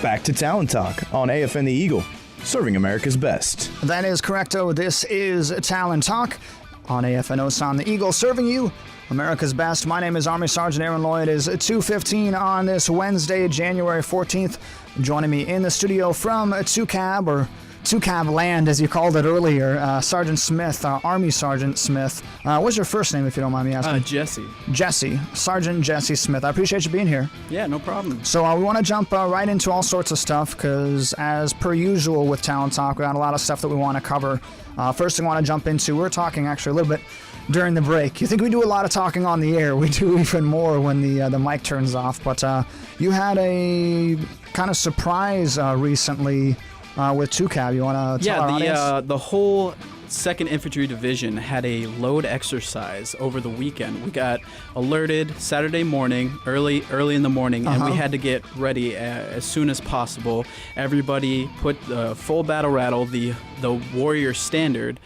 back to Talon Talk on AFN the Eagle, serving America's best. That is correcto. This is Talon Talk on AFN Osan the Eagle, serving you America's best. My name is Army Sergeant Aaron Lloyd. It is 2:15 on this Wednesday, January 14th. Joining me in the studio from 2CAB, or 2CAB land, as you called it earlier, Sergeant Smith, Army Sergeant Smith. What's your first name, if you don't mind me asking? Jesse. Jesse. Sergeant Jesse Smith. I appreciate you being here. Yeah, no problem. So we want to jump right into all sorts of stuff, because as per usual with Talon Talk, we got a lot of stuff that we want to cover. First thing I want to jump into, we were talking actually a little bit during the break. You think we do a lot of talking on the air. We do even more when the mic turns off. But you had a kind of surprise recently with 2CAB. You want to tell our audience? The whole 2nd Infantry Division had a load exercise over the weekend. We got alerted Saturday morning, early in the morning, and we had to get ready as soon as possible. Everybody put the full battle rattle, the Warrior Standard,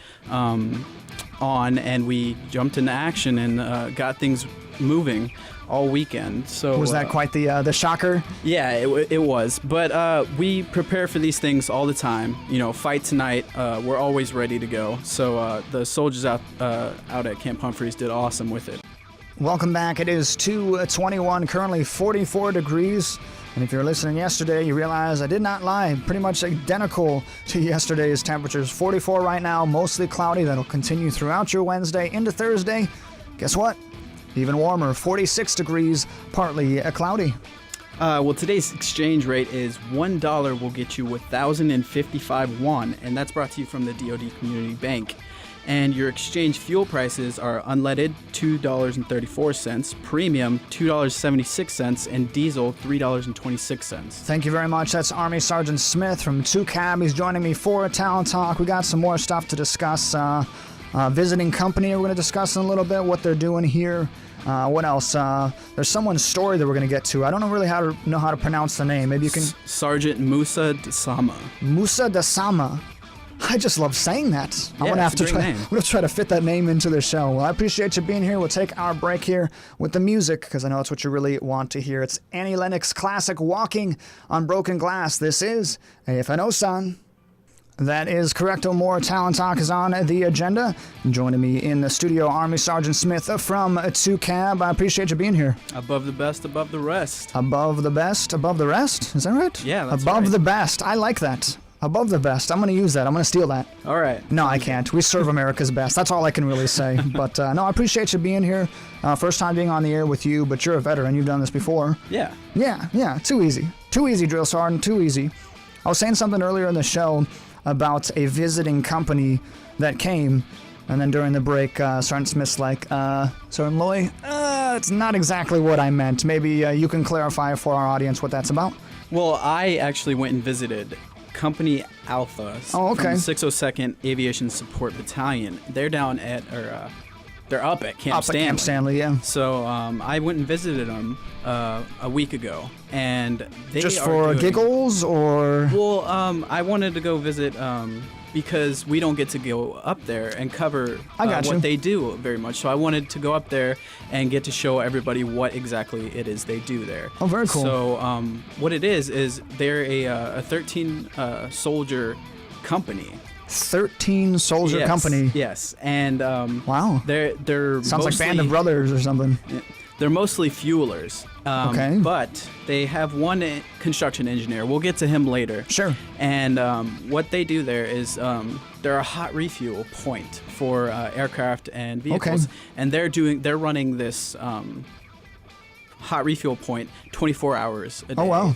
on, and we jumped into action and got things moving all weekend. So was that quite the shocker? Yeah, it was. But we prepare for these things all the time. You know, fight tonight. We're always ready to go. So the soldiers out at Camp Humphreys did awesome with it. Welcome back. It is 2:21, currently 44 degrees. And if you were listening yesterday, you realize I did not lie. Pretty much identical to yesterday's temperatures. 44 right now, mostly cloudy. That'll continue throughout your Wednesday into Thursday. Guess what? Even warmer, 46 degrees, partly cloudy. Well, today's exchange rate is $1 will get you 1,055 won, and that's brought to you from the DoD Community Bank. And your exchange fuel prices are unleaded, $2.34, premium, $2.76, and diesel, $3.26. Thank you very much. That's Army Sergeant Smith from 2CAB. He's joining me for Talon Talk. We got some more stuff to discuss. Visiting company we're going to discuss in a little bit, what they're doing here. What else? There's someone's story that we're going to get to. I don't know really how to pronounce the name. Maybe you can... Sergeant Musa Daghsama. Musa Daghsama. I just love saying that. I'm going to have to try to fit that name into the show. Well, I appreciate you being here. We'll take our break here with the music, because I know it's what you really want to hear. It's Annie Lennox classic Walking on Broken Glass. This is AFN Osan. That is correct. More Talon Talk is on the agenda. Joining me in the studio, Army Sergeant Smith from 2CAB. I appreciate you being here. Above the best, above the rest. Above the best, above the rest? Is that right? Yeah, that's above right. the best. I like that. Above the best. I'm going to use that. I'm going to steal that. All right. No, I can't. We serve America's best. That's all I can really say. But no, I appreciate you being here. First time being on the air with you, but you're a veteran. You've done this before. Yeah. Yeah. Too easy. Too easy, Drill Sergeant. Too easy. I was saying something earlier in the show about a visiting company that came, and then during the break, Sergeant Smith's like, Sergeant Lloyd, it's not exactly what I meant. Maybe you can clarify for our audience what that's about. Well, I actually went and visited Company Alpha from the 602nd Aviation Support Battalion. They're down at, they're up at Camp Stanley. At Camp Stanley, yeah. So I went and visited them a week ago, and they just for giggles, or? Well, I wanted to go visit because we don't get to go up there and cover what they do very much. So I wanted to go up there and get to show everybody what exactly it is they do there. Oh, very cool. So what it is they're a 13 soldier company. 13 soldier company. Yes, and wow, they're sounds mostly, like Band of Brothers or something. They're mostly fuelers. But they have one construction engineer. We'll get to him later. Sure. And what they do there is they're a hot refuel point for aircraft and vehicles. Okay. And they're running this hot refuel point 24 hours a day. Oh, wow.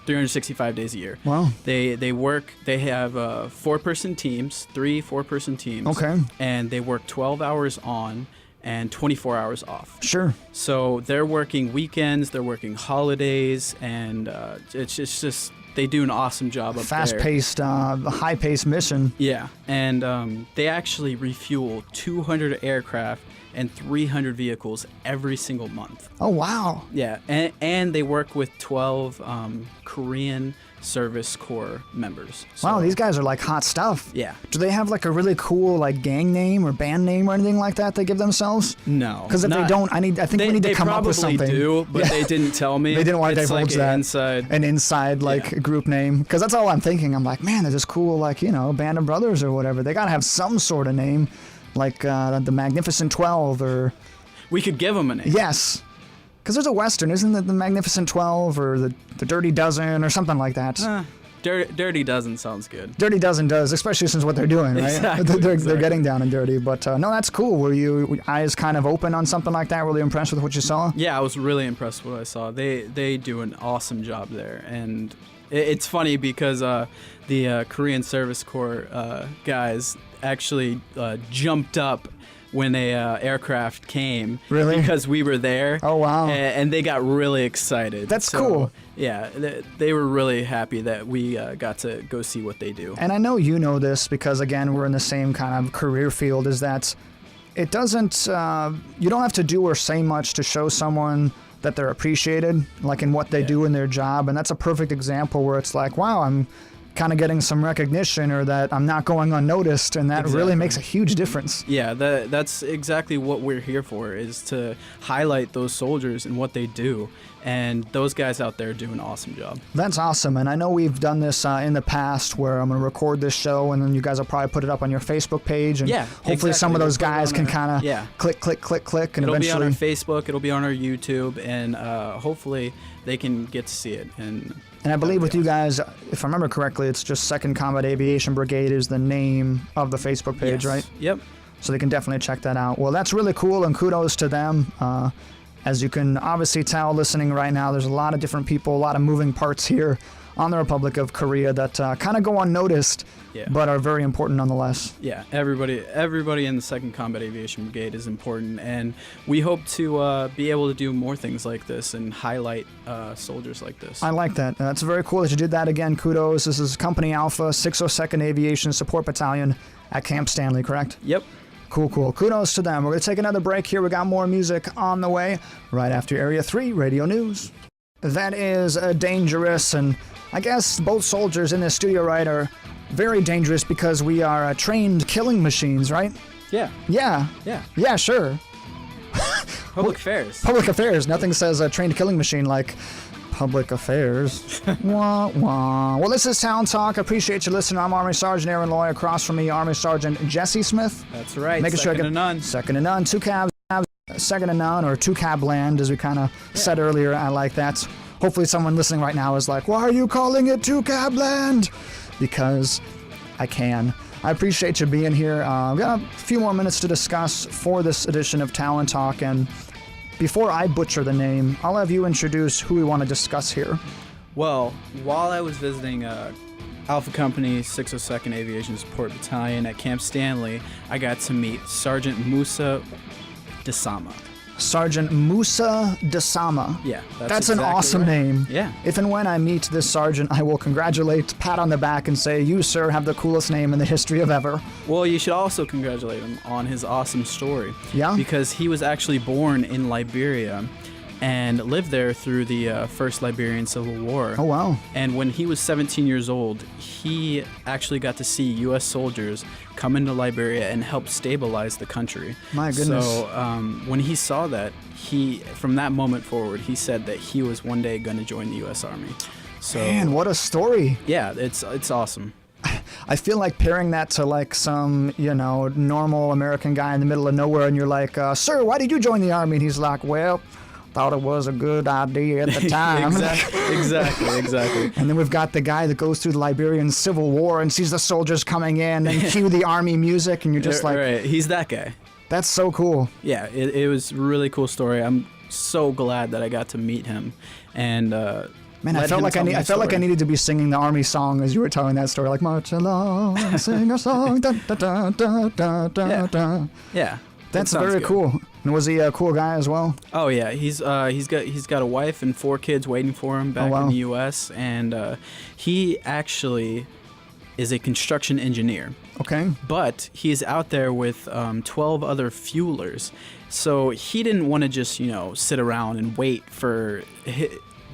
365 days a year. Wow. They have 4-person teams, 3 4-person teams. Okay. And they work 12 hours on and 24 hours off. Sure. So they're working weekends, they're working holidays, and it's just they do an awesome job up there. Fast-paced, high-paced mission. Yeah, and they actually refuel 200 aircraft and 300 vehicles every single month. Oh, wow. Yeah, and they work with 12 Korean Service Corps members. So, wow, these guys are like hot stuff. Yeah. Do they have like a really cool like gang name or band name or anything like that they give themselves? No. Because if they don't, I think we need to come up with something. They probably do, but they didn't tell me. They didn't want to divulge like that. An inside like group name. Because that's all I'm thinking. I'm like, man, there's this cool like, band of brothers or whatever. They got to have some sort of name, like the Magnificent 12 or... We could give them a name. Yes. Because there's a Western, isn't it? The Magnificent 12 or the Dirty Dozen or something like that. Dirty Dozen sounds good. Dirty Dozen does, especially since what they're doing, right? Exactly, they're getting down and dirty. But no, that's cool. Were you eyes kind of open on something like that? Really impressed with what you saw? Yeah, I was really impressed with what I saw. They do an awesome job there. And it's funny because the Korean Service Corps guys actually jumped up when a aircraft came. Really? Because we were there. Oh, wow. And they got really excited. That's cool. Yeah, they were really happy that we got to go see what they do. And I know you know this because, again, we're in the same kind of career field, is that it doesn't, you don't have to do or say much to show someone that they're appreciated, like in what they do in their job. And that's a perfect example where it's like, wow, I'm kind of getting some recognition, or that I'm not going unnoticed, and that really makes a huge difference. Yeah, that's exactly what we're here for, is to highlight those soldiers and what they do, and those guys out there do an awesome job. That's awesome. And I know we've done this in the past where I'm going to record this show, and then you guys will probably put it up on your Facebook page, and hopefully some of those guys can kind of click, and it'll eventually be on our Facebook, it'll be on our YouTube, and hopefully they can get to see it. And I believe with you guys, if I remember correctly, it's just 2nd Combat Aviation Brigade is the name of the Facebook page, right? Yep. So they can definitely check that out. Well, that's really cool, and kudos to them. As you can obviously tell listening right now, there's a lot of different people, a lot of moving parts here on the Republic of Korea that kind of go unnoticed, but are very important nonetheless. Yeah, everybody in the 2nd Combat Aviation Brigade is important, and we hope to be able to do more things like this and highlight soldiers like this. I like that. It's very cool that you did that again. Kudos. This is Company Alpha, 602nd Aviation Support Battalion at Camp Stanley, correct? Yep. Cool. Kudos to them. We're going to take another break here. We got more music on the way right after Area 3 Radio News. That is dangerous, and I guess both soldiers in this studio, right, are very dangerous because we are trained killing machines, right? Yeah. Yeah, sure. Public affairs. Public affairs. Nothing says a trained killing machine like public affairs. Wah, wah. Well, this is Talon Talk. I appreciate you listening. I'm Army Sergeant Aaron Loy. Across from me, Army Sergeant Jesse Smith. That's right. Making second to none. Second to none. 2 cabs. Second to none, or 2 cab land, as we kind of said earlier. I like that. Hopefully someone listening right now is like, why are you calling it 2 cab land? Because I can. I appreciate you being here. We've got a few more minutes to discuss for this edition of Talon Talk, and before I butcher the name, I'll have you introduce who we want to discuss here. Well, while I was visiting Alpha Company 602nd Aviation Support Battalion at Camp Stanley, I got to meet Sergeant Musa Daghsama. Sergeant Musa Daghsama. Yeah, that's an awesome name. Yeah. If and when I meet this sergeant, I will congratulate, pat on the back, and say, you, sir, have the coolest name in the history of ever. Well, you should also congratulate him on his awesome story. Yeah? Because he was actually born in Liberia and lived there through the First Liberian Civil War. Oh, wow. And when he was 17 years old, he actually got to see U.S. soldiers come into Liberia and help stabilize the country. My goodness. So when he saw that, from that moment forward, he said that he was one day going to join the U.S. Army. So, man, what a story. Yeah, it's awesome. I feel like pairing that to like some, normal American guy in the middle of nowhere, and you're like, sir, why did you join the Army? And he's like, well, thought it was a good idea at the time. Exactly. And then we've got the guy that goes through the Liberian Civil War and sees the soldiers coming in and cue the Army music, and you're just like... Right, he's that guy. That's so cool. Yeah, it was a really cool story. I'm so glad that I got to meet him. And man, I felt like I needed to be singing the Army song as you were telling that story, like march along, sing a song, da da da da da da da. Yeah, that's very cool. And was he a cool guy as well? Oh yeah, he's got a wife and 4 kids waiting for him back in the U.S. and he actually is a construction engineer. Okay. But he's out there with 12 other fuelers, so he didn't want to just sit around and wait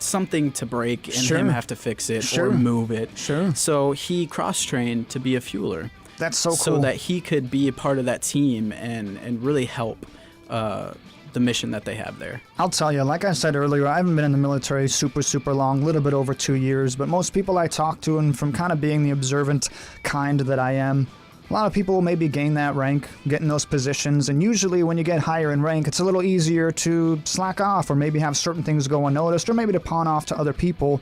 something to break and Sure. him have to fix it Sure. or move it. Sure. So he cross-trained to be a fueler. That's so cool. So that he could be a part of that team and really help the mission that they have there. I'll tell you, like I said earlier, I haven't been in the military super long, a little bit over 2 years, but most people I talk to, and from kind of being the observant kind that I am, a lot of people will maybe gain that rank, get in those positions, and usually when you get higher in rank, it's a little easier to slack off or maybe have certain things go unnoticed or maybe to pawn off to other people.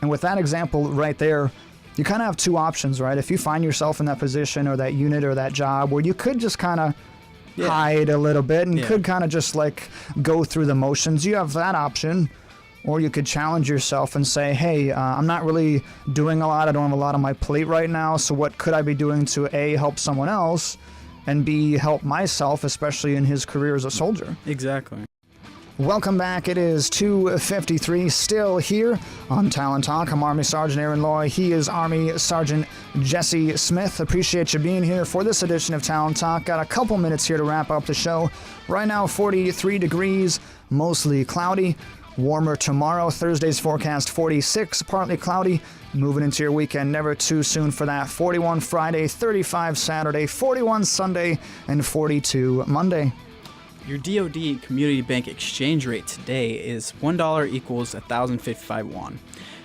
And with that example right there, you kind of have two options, right? If you find yourself in that position or that unit or that job where you could just kind of hide a little bit and could kind of just like go through the motions, you have that option. Or you could challenge yourself and say, hey, I'm not really doing a lot. I don't have a lot on my plate right now. So what could I be doing to A, help someone else, and B, help myself, especially in his career as a soldier? Exactly. Welcome back. It is 2:53, still here on Talon Talk. I'm Army Sergeant Aaron Loy. He is Army Sergeant Jesse Smith. Appreciate you being here for this edition of Talon Talk. Got a couple minutes here to wrap up the show. Right now, 43 degrees, mostly cloudy. Warmer tomorrow. Thursday's forecast 46, partly cloudy. Moving into your weekend, never too soon for that. 41 Friday, 35 Saturday, 41 Sunday, and 42 Monday. Your DoD Community Bank exchange rate today is $1 equals 1,055 won.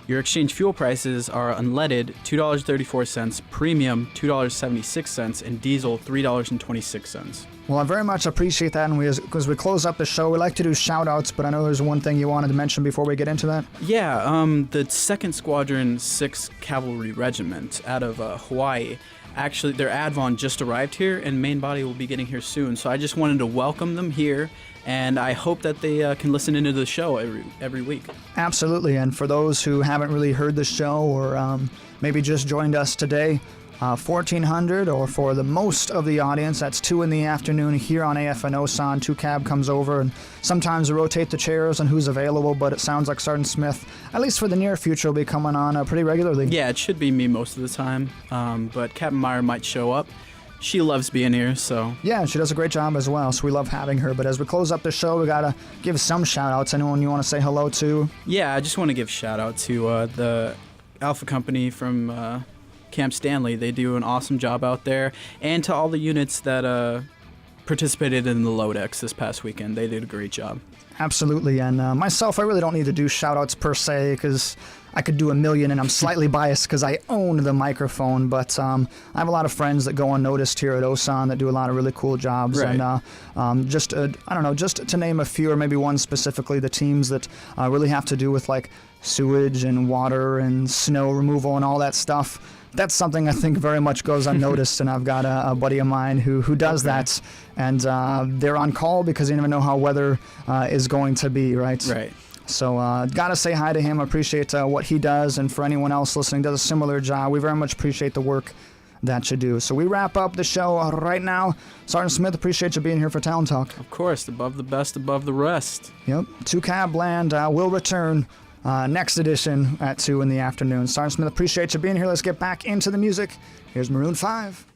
Your exchange fuel prices are unleaded $2.34, premium $2.76, and diesel $3.26. Well, I very much appreciate that, and as we close up the show, we like to do shout-outs, but I know there's one thing you wanted to mention before we get into that. Yeah, the 2nd Squadron 6th Cavalry Regiment out of Hawaii. Actually, their Advon just arrived here, and main body will be getting here soon. So I just wanted to welcome them here, and I hope that they can listen into the show every week. Absolutely, and for those who haven't really heard the show or maybe just joined us today, 1400, or for the most of the audience, that's 2 in the afternoon here on AFN Osan. 2 Cab comes over, and sometimes we rotate the chairs on who's available, but it sounds like Sergeant Smith, at least for the near future, will be coming on pretty regularly. Yeah, it should be me most of the time, but Captain Meyer might show up. She loves being here, so... Yeah, she does a great job as well, so we love having her. But as we close up the show, we got to give some shout-outs. Anyone you want to say hello to? Yeah, I just want to give shout-out to the Alpha Company from... Camp Stanley. They do an awesome job out there, and to all the units that participated in the Lodex this past weekend. They did a great job. Absolutely, and myself, I really don't need to do shout-outs per se, because I could do a million, and I'm slightly biased because I own the microphone, but I have a lot of friends that go unnoticed here at Osan that do a lot of really cool jobs, right. And just to name a few, or maybe one specifically, the teams that really have to do with like sewage and water and snow removal and all that stuff. That's something I think very much goes unnoticed, and I've got a buddy of mine who does that, and they're on call because they never know how weather is going to be, right? Right. So gotta say hi to him. Appreciate what he does, and for anyone else listening, does a similar job. We very much appreciate the work that you do. So we wrap up the show right now. Sergeant Smith, appreciate you being here for Talon Talk. Of course, above the best, above the rest. Yep. 2 Cab Land will return. Next edition at 2 in the afternoon. Sergeant Smith, appreciate you being here. Let's get back into the music. Here's Maroon 5.